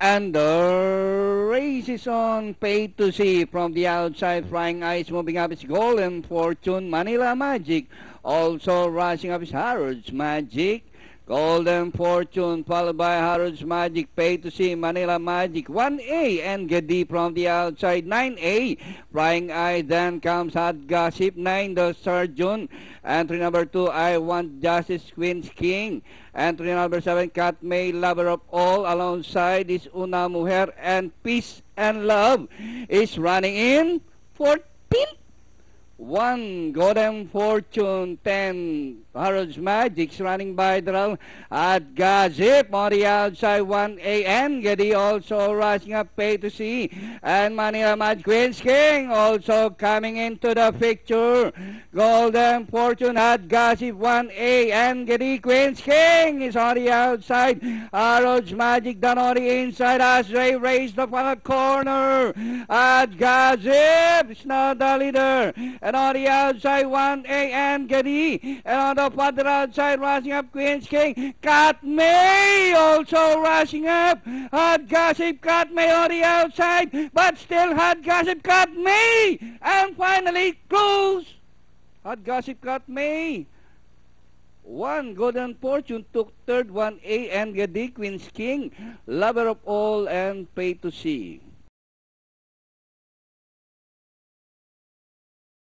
And the race is on. Pay to see from the outside. Flying Eyes moving up is Golden Fortune. Manila Magic also rushing up is Harrods Magic. Golden Fortune followed by Harrods Magic. Pay to see Manila Magic 1A and Gedi from the outside 9A. Flying Eye, then comes Hot Gossip 9 the Surgeon. Entry number 2 I Want Justice Queen's King. Entry number 7 Cat May Lover of All. Alongside is Una Mujer and Peace and Love is running in 14th. 1 Golden Fortune, 10 Harrods Magic's running by the at Gazip on the outside 1A and Gedi also rushing up. Pay to see and Manila Magic Queen's King also coming into the picture. Golden Fortune at Gazip 1A and Gedi Queen's King is on the outside. Harrods Magic done on the inside as they race the final corner. At Gazip is now the leader. And on the outside, 1A and Gedi. And on the further outside, rushing up Queen's King. Cat May also rushing up. Hot Gossip, Cat May on the outside. But still Hot Gossip, Cat May. And finally, close. Hot Gossip, Cat May. 1 Golden Fortune took third. 1A and Gedi Queen's King. Lover of All and Pay to See.